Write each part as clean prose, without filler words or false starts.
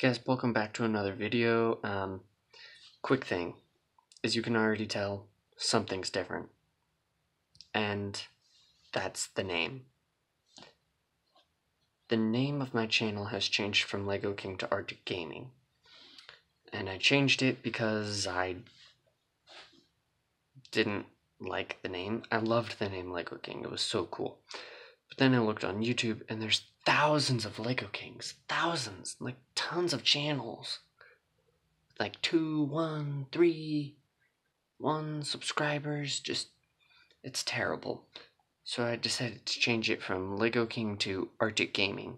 Guys, welcome back to another video. Quick thing, as you can already tell, something's different. And that's the name. The name of my channel has changed from Lego King to Arctic Gaming. And I changed it because I didn't like the name. I loved the name Lego King, it was so cool. But then I looked on YouTube and there's thousands of Lego Kings. Thousands, like tons of channels. Like 2, 1, 3, 1 subscribers, just, it's terrible. So I decided to change it from Lego King to Arctic Gaming.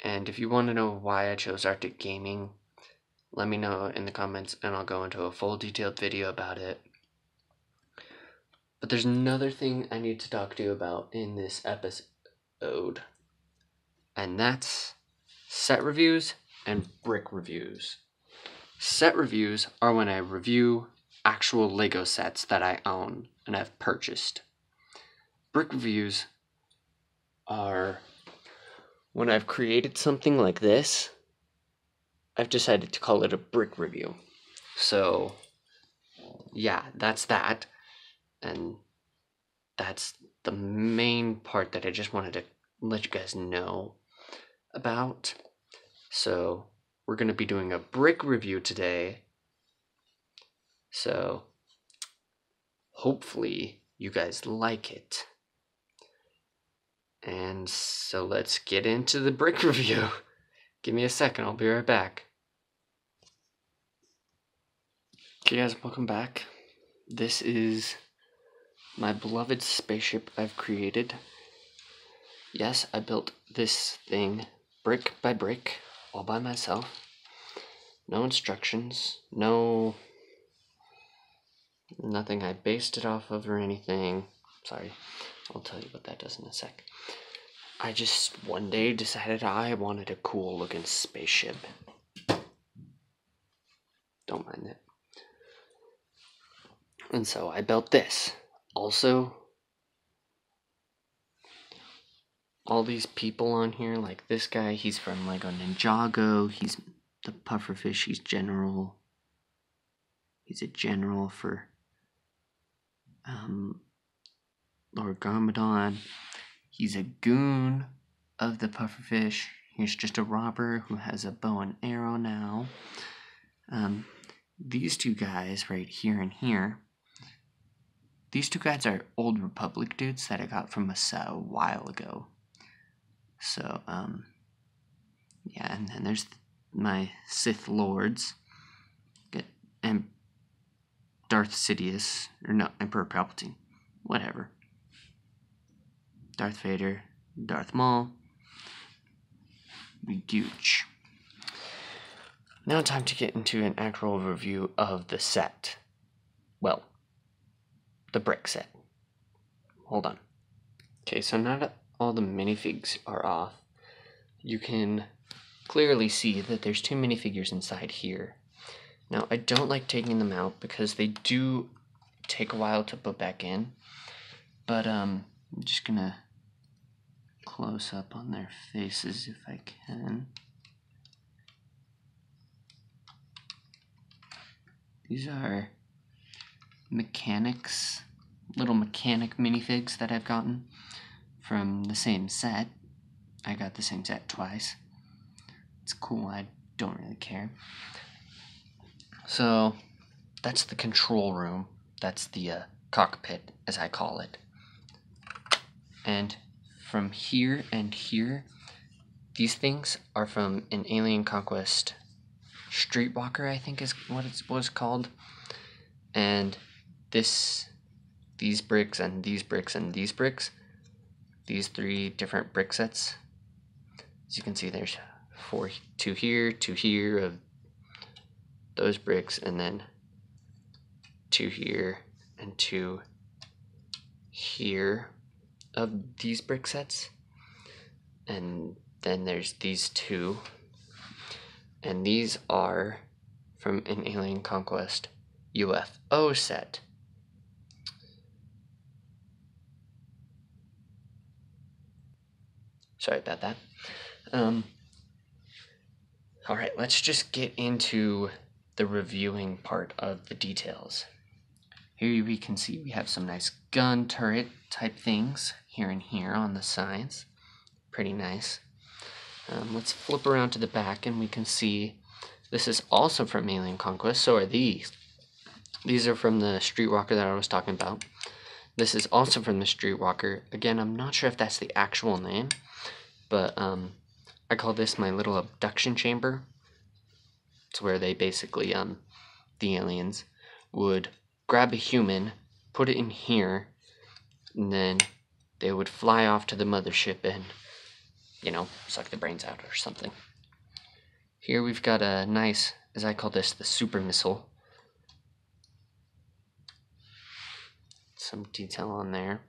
And if you want to know why I chose Arctic Gaming, let me know in the comments and I'll go into a full detailed video about it. But there's another thing I need to talk to you about in this episode. And that's set reviews and brick reviews. Set reviews are when I review actual Lego sets that I own and have purchased. Brick reviews are when I've created something like this. I've decided to call it a brick review. So, yeah, that's that. And that's the main part that I just wanted to let you guys know about. So, we're going to be doing a brick review today. So, hopefully you guys like it. And so let's get into the brick review. Give me a second, I'll be right back. Okay guys, welcome back. This is my beloved spaceship I've created. Yes, I built this thing brick by brick, all by myself. No instructions, nothing I based it off of or anything. Sorry, I'll tell you what that does in a sec. I just one day decided I wanted a cool looking spaceship. Don't mind that. And so I built this. Also, all these people on here, like this guy, he's from Lego Ninjago. He's the pufferfish. He's general. He's a general for Lord Garmadon. He's a goon of the pufferfish. He's just a robber who has a bow and arrow now. These two guys right here and here. These two guys are Old Republic dudes that I got from a while ago. So, yeah, and then there's my Sith Lords. And Darth Sidious, or no, Emperor Palpatine, whatever. Darth Vader, Darth Maul, Gooch. Now time to get into an actual review of the set. Well, the brick set. Hold on. Okay, so now that all the minifigs are off, you can clearly see that there's 2 minifigures inside here. Now, I don't like taking them out because they do take a while to put back in. But, I'm just gonna close up on their faces if I can. These are mechanics, little mechanic minifigs that I've gotten from the same set. I got the same set twice. It's cool, I don't really care. So, that's the control room. That's the cockpit, as I call it. And from here and here, these things are from an Alien Conquest Streetwalker, I think is what it was called. And these bricks and these bricks and these bricks, these 3 different brick sets. As you can see, there's 2 here of those bricks, and then 2 here and 2 here of these brick sets. And then there's these 2. And these are from an Alien Conquest UFO set. Sorry about that. All right, let's just get into the reviewing part of the details. Here we can see we have some nice gun turret type things here and here on the sides. Pretty nice. Let's flip around to the back and we can see this is also from Alien Conquest. So are these. These are from the Streetwalker that I was talking about. This is also from the Streetwalker. Again, I'm not sure if that's the actual name, but I call this my little abduction chamber. It's where they basically, the aliens would grab a human, put it in here, and then they would fly off to the mothership and, you know, suck the brains out or something. Here we've got a nice, as I call this, the super missile. Some detail on there.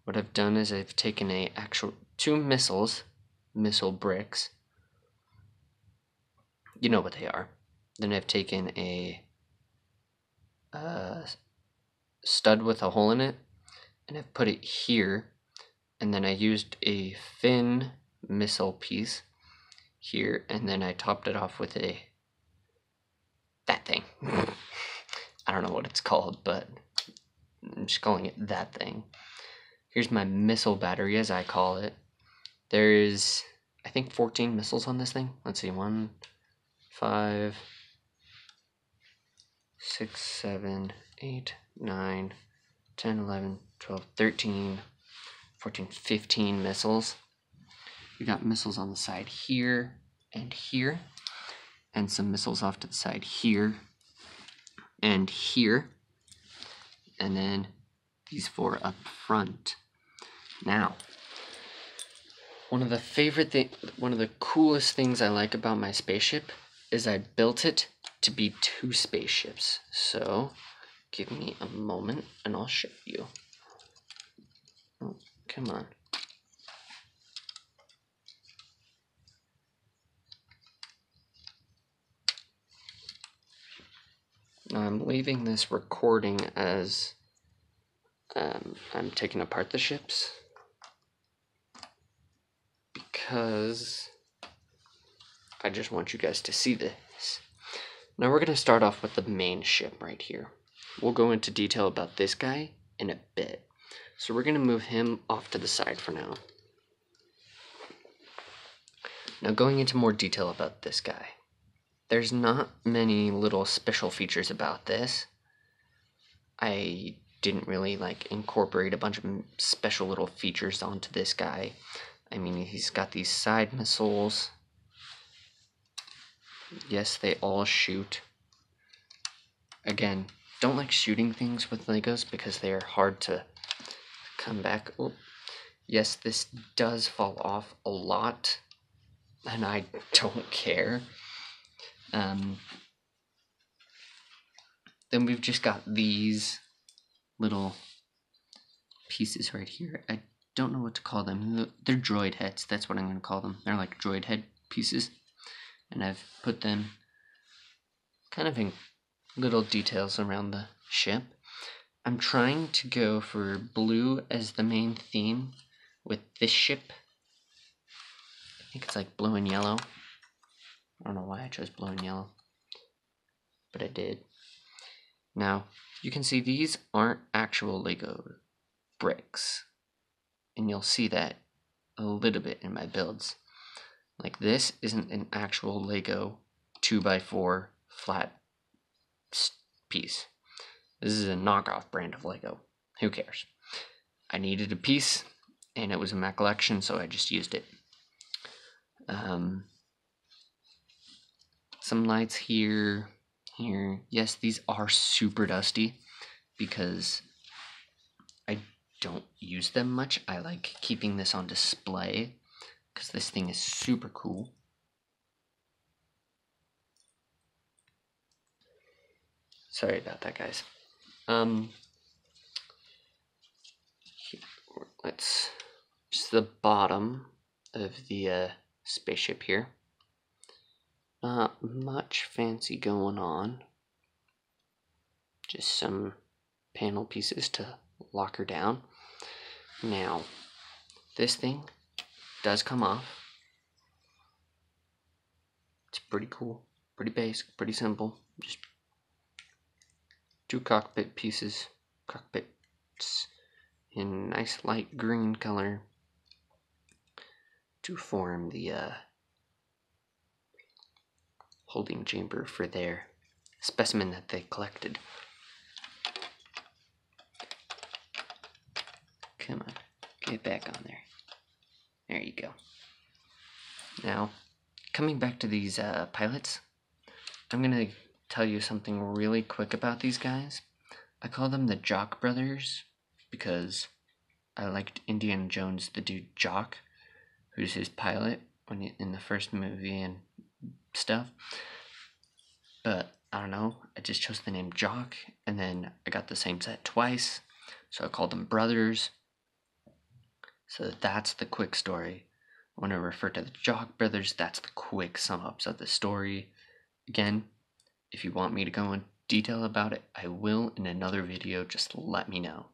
What I've done is I've taken a actual 2 missile bricks. You know what they are. Then I've taken a stud with a hole in it, and I've put it here, and then I used a fin missile piece here, and then I topped it off with that thing. I don't know what it's called, but I'm just calling it that thing. Here's my missile battery, as I call it. There is, I think, 14 missiles on this thing. Let's see, 1, 5, 6, 7, 8, 9, 10, 11, 12, 13, 14, 15 missiles. We got missiles on the side here and here, and some missiles off to the side here and here, and then these 4 up front. Now, one of the coolest things I like about my spaceship is I built it to be 2 spaceships. So, give me a moment and I'll show you. Oh, come on. I'm leaving this recording as I'm taking apart the ships because I just want you guys to see this. Now we're going to start off with the main ship right here. We'll go into detail about this guy in a bit. So we're going to move him off to the side for now. Now going into more detail about this guy. There's not many little special features about this. I didn't really incorporate a bunch of special little features onto this guy. I mean, he's got these side missiles. Yes, they all shoot. Again, don't like shooting things with Legos because they are hard to come back. Oh, yes, this does fall off a lot, and I don't care. Then we've just got these little pieces right here. I don't know what to call them. They're droid heads. That's what I'm going to call them. They're like droid head pieces. And I've put them kind of in little details around the ship. I'm trying to go for blue as the main theme with this ship. I think it's like blue and yellow. I don't know why I chose blue and yellow, but I did. Now, you can see these aren't actual Lego bricks, and you'll see that a little bit in my builds. Like, this isn't an actual Lego 2x4 flat piece. This is a knockoff brand of Lego. Who cares? I needed a piece, and it was in my collection, so I just used it. Some lights here. Yes, these are super dusty because I don't use them much. I like keeping this on display because this thing is super cool. Sorry about that, guys. Let's just the bottom of the spaceship here. Not much fancy going on. Just some panel pieces to lock her down. Now, this thing does come off. It's pretty cool, pretty basic, pretty simple. Just 2 cockpit pieces, cockpits in nice light green color to form the holding chamber for their specimen that they collected. Come on, get back on there. There you go. Now, coming back to these pilots, I'm gonna tell you something really quick about these guys. I call them the Jock Brothers because I liked Indiana Jones, the dude Jock, who's his pilot in the first movie and stuff. But I don't know, I just chose the name Jock, and then I got the same set twice, so I called them brothers. So that's the quick story. When I refer to the Jock Brothers, that's the quick sum-ups of the story. Again, if you want me to go in detail about it, I will in another video. Just let me know.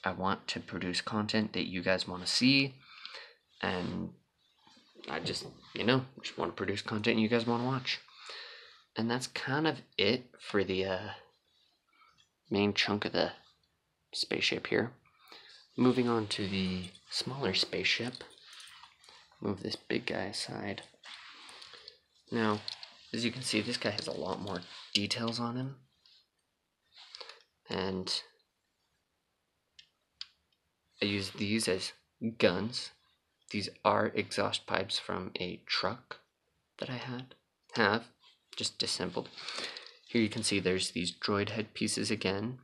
I want to produce content that you guys want to see, and I just want to produce content you guys want to watch. And that's kind of it for the main chunk of the spaceship here. Moving on to the smaller spaceship. Move this big guy aside. Now, as you can see, this guy has a lot more details on him. And I use these as guns. These are exhaust pipes from a truck that I have just disassembled. Here you can see there's these droid head pieces again.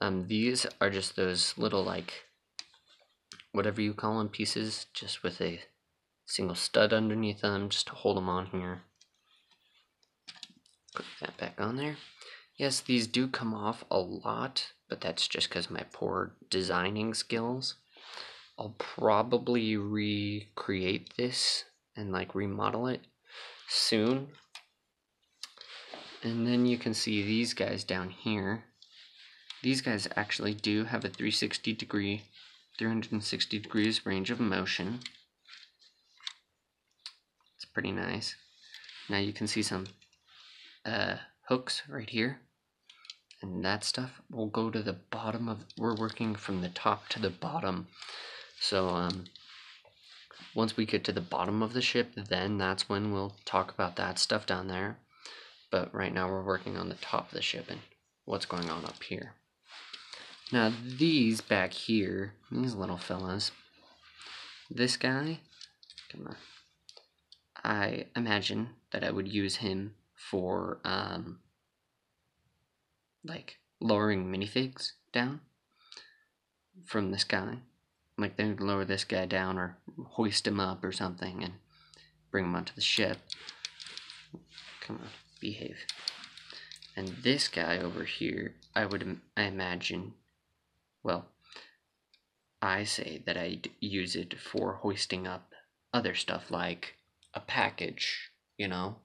These are just those little, like, whatever you call them, pieces, just with a single stud underneath them, just to hold them on here. Put that back on there. Yes, these do come off a lot, but that's just because of my poor designing skills. I'll probably recreate this and like remodel it soon. And then you can see these guys down here. These guys actually do have a 360 degrees range of motion. It's pretty nice. Now you can see some hooks right here. And that stuff will go to the bottom of, we're working from the top to the bottom. So once we get to the bottom of the ship, then that's when we'll talk about that stuff down there. But right now we're working on the top of the ship and what's going on up here. Now these back here, these little fellas, this guy, come on, I imagine that I would use him for like lowering minifigs down from the sky. Like they would lower this guy down or hoist him up or something and bring him onto the ship. Come on, behave. And this guy over here, I imagine, well, I say that I'd use it for hoisting up other stuff like a package, you know.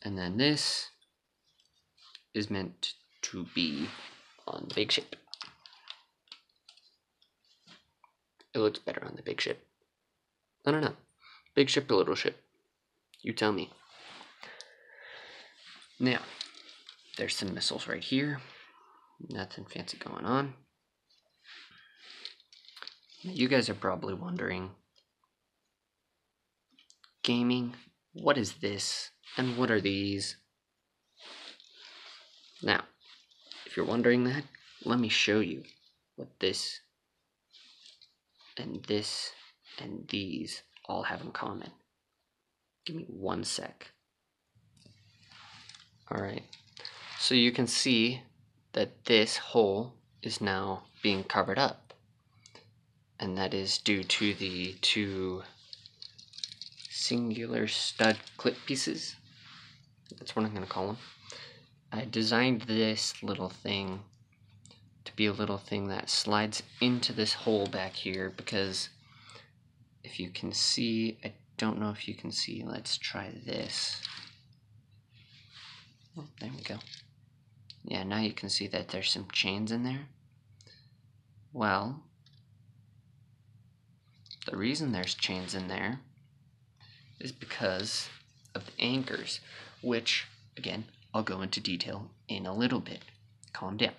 And then this is meant to be on the big ship. It looks better on the big ship. I don't know. Big ship or little ship? You tell me. Now, there's some missiles right here. Nothing fancy going on. You guys are probably wondering, gaming, what is this? And what are these? Now, if you're wondering that, let me show you what this and this and these all have in common. Give me 1 sec. Alright, so you can see that this hole is now being covered up. And that is due to the 2 singular stud clip pieces. That's what I'm going to call them. I designed this little thing to be a little thing that slides into this hole back here because if you can see, I don't know if you can see, let's try this. Oh, there we go. Yeah, now you can see that there's some chains in there. Well, the reason there's chains in there is because of the anchors, which, again, I'll go into detail in a little bit. Calm down.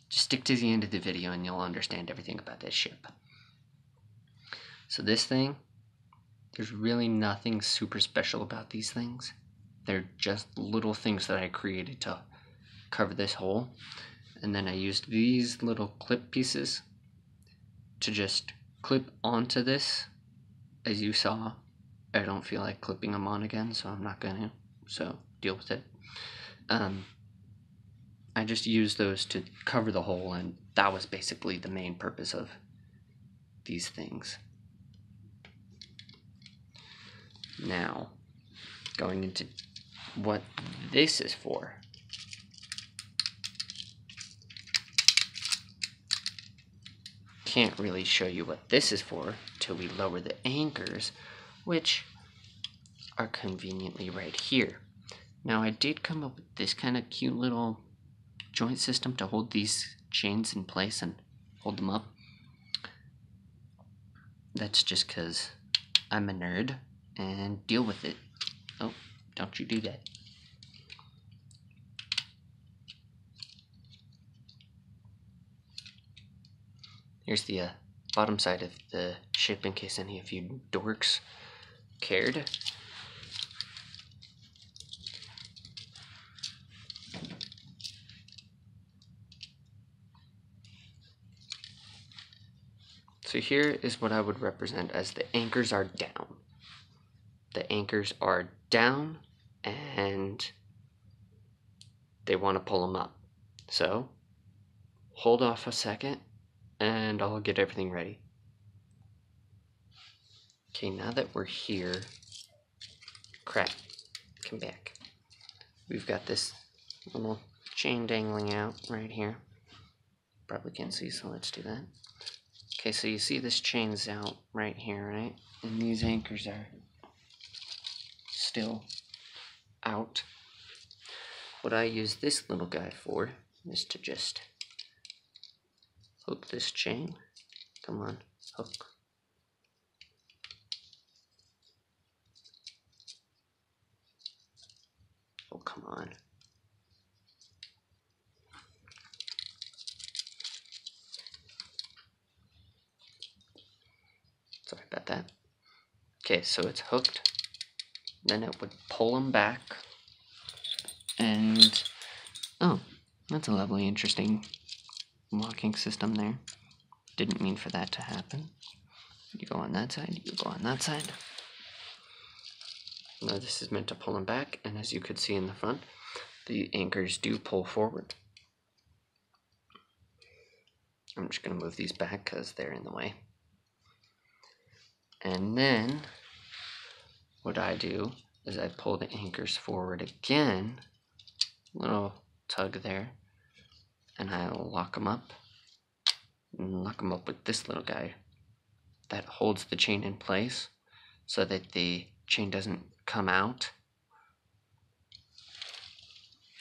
Just stick to the end of the video and you'll understand everything about this ship. So this thing, there's really nothing super special about these things. They're just little things that I created to cover this hole. And then I used these little clip pieces to just clip onto this. As you saw, I don't feel like clipping them on again, so I'm not gonna, so deal with it. I just used those to cover the hole, and that was basically the main purpose of these things. Now, going into what this is for. Can't really show you what this is for till we lower the anchors, which are conveniently right here. Now, I did come up with this kind of cute little joint system to hold these chains in place and hold them up. That's just because I'm a nerd and deal with it. Oh, don't you do that. Here's the bottom side of the ship in case any of you dorks cared. So here is what I would represent as the anchors are down. The anchors are down and they want to pull them up. So hold off a second and I'll get everything ready. Okay, now that we're here, crap, come back. We've got this little chain dangling out right here. Probably can't see, so let's do that. Okay, so you see this chain's out right here, right? And these anchors are still out. What I use this little guy for is to just hook this chain. Come on, hook. Oh, come on. Sorry about that. Okay, so it's hooked. Then it would pull them back. And, oh, that's a lovely, interesting locking system there. Didn't mean for that to happen. You go on that side, you go on that side. Now this is meant to pull them back, and as you could see in the front, the anchors do pull forward. I'm just going to move these back because they're in the way. And then what I do is I pull the anchors forward again, little tug there, and I'll lock them up. And lock them up with this little guy that holds the chain in place so that the chain doesn't come out.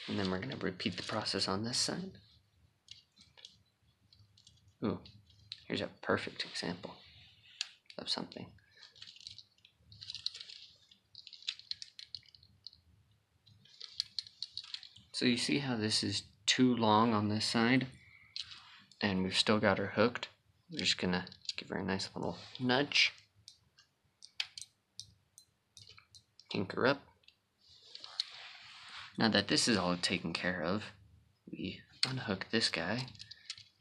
And then we're going to repeat the process on this side. Ooh, here's a perfect example of something. So you see how this is too long on this side, and we've still got her hooked. We're just gonna give her a nice little nudge. Kink her up. Now that this is all taken care of, we unhook this guy,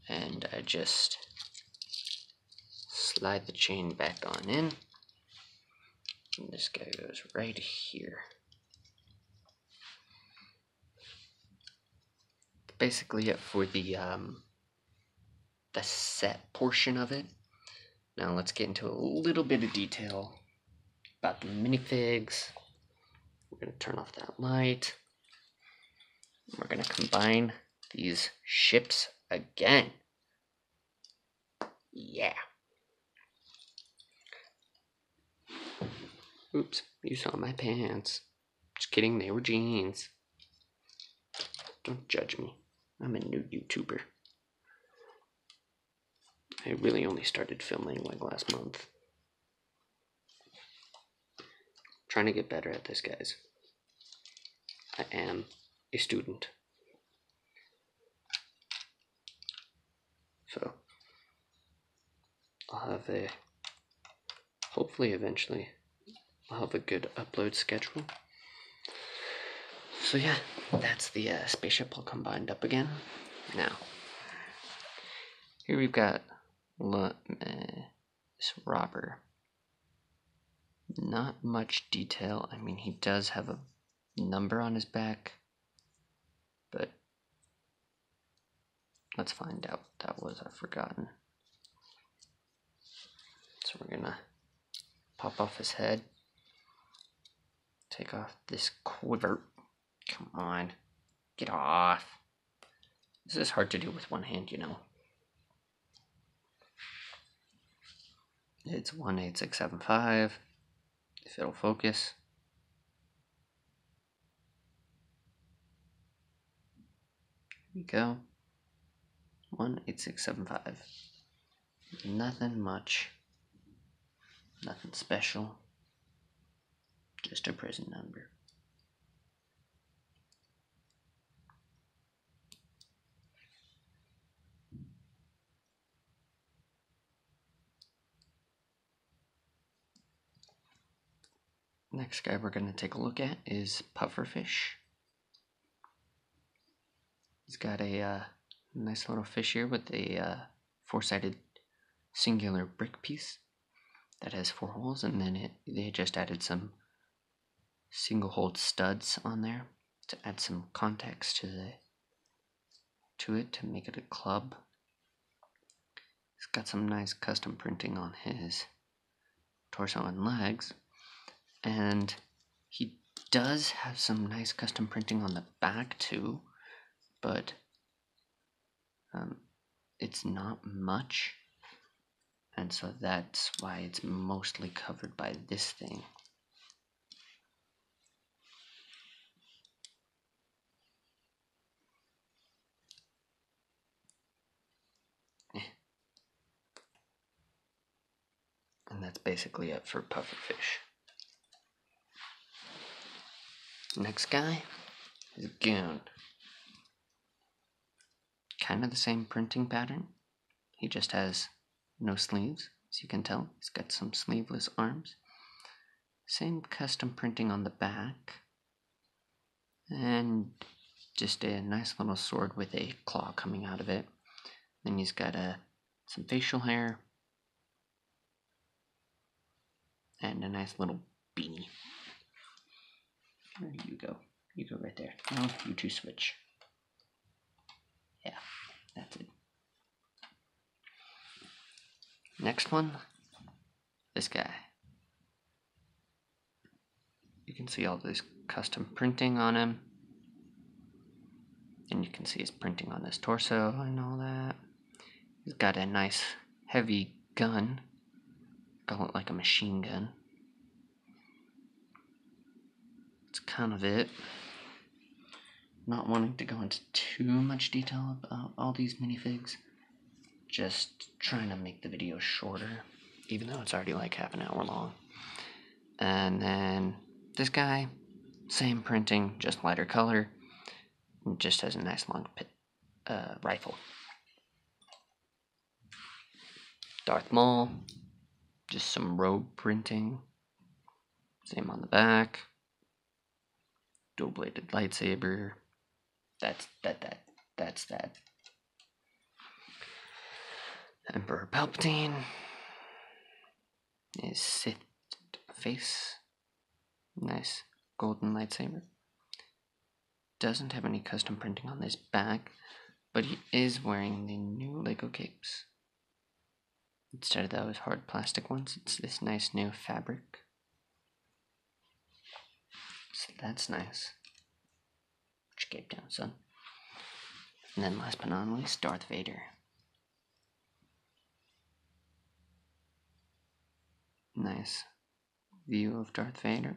and I just slide the chain back on in, and this guy goes right here. Basically it for the set portion of it. Now let's get into a little bit of detail about the minifigs. We're going to turn off that light. We're going to combine these ships again. Yeah. Oops, you saw my pants. Just kidding, they were jeans. Don't judge me. I'm a new YouTuber. I really only started filming like last month. I'm trying to get better at this, guys. I am a student. So I'll have hopefully eventually, I'll have a good upload schedule. So yeah, that's the spaceship all combined up again. Now, here we've got this robber. Not much detail. I mean, he does have a number on his back, but let's find out what that was. I've forgotten. So we're gonna pop off his head, take off this quiver. Come on, get off. This is hard to do with one hand, you know. It's 18675, if it'll focus. Here we go. 18675. Nothing much. Nothing special. Just a prison number. Next guy we're going to take a look at is Pufferfish. He's got a nice little fish here with a four-sided singular brick piece that has 4 holes, and then they just added some single-holed studs on there to add some context to it to make it a club. He's got some nice custom printing on his torso and legs, and he does have some nice custom printing on the back too, but it's not much, and so that's why it's mostly covered by this thing. And that's basically it for Pufferfish. Next guy is Goon. Kind of the same printing pattern. He just has no sleeves, as you can tell. He's got some sleeveless arms. Same custom printing on the back. And just a nice little sword with a claw coming out of it. Then he's got some facial hair. And a nice little beanie. Where do you go? You go right there. Oh, you two switch. Yeah, that's it. Next one, this guy. You can see all this custom printing on him. And you can see his printing on his torso and all that. He's got a nice heavy gun. Call it like a machine gun. That's kind of it. Not wanting to go into too much detail about all these minifigs. Just trying to make the video shorter, even though it's already like half an hour long. And then this guy, same printing, just lighter color. Just has a nice long rifle. Darth Maul, just some robe printing. Same on the back. Dual-bladed lightsaber. That's that. Emperor Palpatine. His Sith face. Nice golden lightsaber. Doesn't have any custom printing on this back, but he is wearing the new Lego capes. Instead of those hard plastic ones, it's this nice new fabric. So that's nice. Put your cape down, son. And then last but not least, Darth Vader. Nice view of Darth Vader.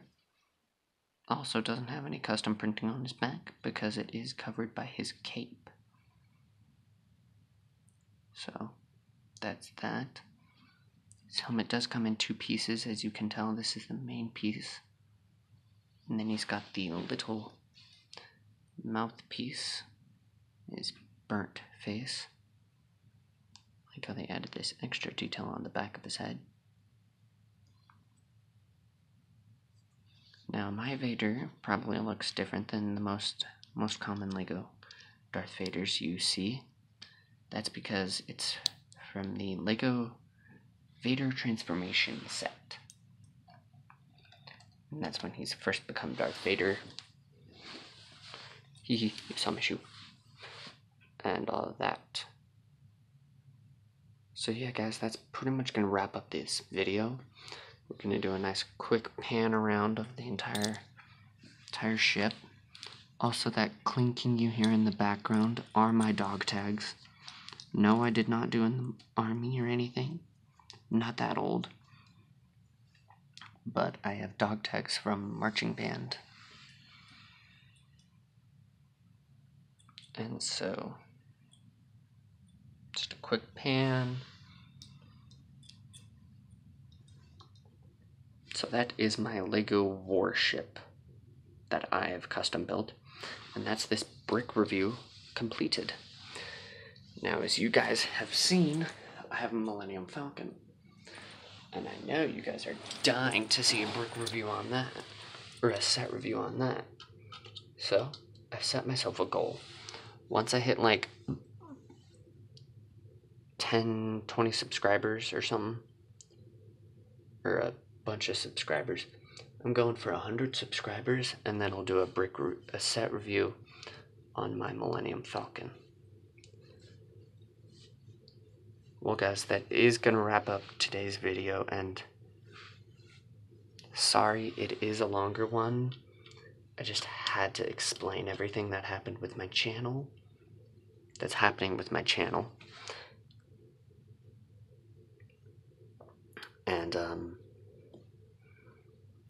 Also doesn't have any custom printing on his back because it is covered by his cape. So that's that. His helmet does come in 2 pieces, as you can tell. This is the main piece And then he's got the little mouthpiece, his burnt face. Like how they added this extra detail on the back of his head. Now, my Vader probably looks different than the most common LEGO Darth Vaders you see. That's because it's from the LEGO Vader Transformation set. And that's when he's first become Darth Vader. You saw my shoe. And all of that. So yeah, guys, that's pretty much going to wrap up this video. We're going to do a nice quick pan around of the entire ship. Also, that clinking you hear in the background are my dog tags. No, I did not do in the army or anything. Not that old. But I have dog tags from marching band. And so, just a quick pan. So that is my LEGO warship that I have custom built. And that's this brick review completed. Now, as you guys have seen, I have a Millennium Falcon. And I know you guys are dying to see a brick review on that. Or a set review on that. So, I've set myself a goal. Once I hit like 10, 20 subscribers or something, or a bunch of subscribers, I'm going for 100 subscribers, and then I'll do a set review on my Millennium Falcon. Well, guys, that is going to wrap up today's video, and sorry it is a longer one. I just had to explain everything that happened with my channel. That's happening with my channel. And,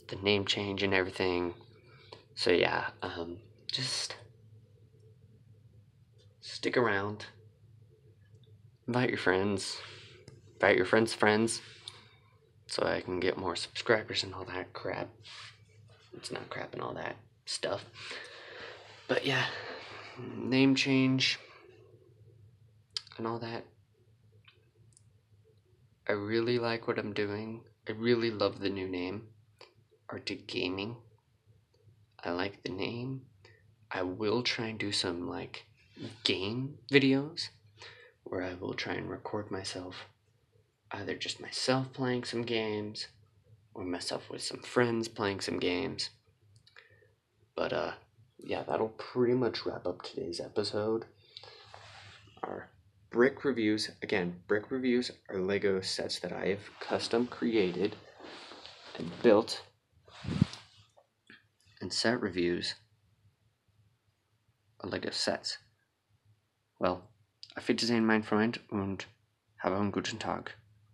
the name change and everything. So yeah, just stick around. Invite your friends. Invite your friends' friends. So I can get more subscribers and all that crap. It's not crap and all that stuff. But yeah, name change and all that. I really like what I'm doing. I really love the new name, Arctic Gaming. I like the name. I will try and do some like game videos where I will try and record myself, either just myself playing some games or myself with some friends playing some games. But yeah, that'll pretty much wrap up today's episode. Our brick reviews, again, brick reviews are LEGO sets that I have custom created and built, and set reviews are LEGO sets. Well, auf Wiedersehen, mein Freund, und habe einen guten Tag.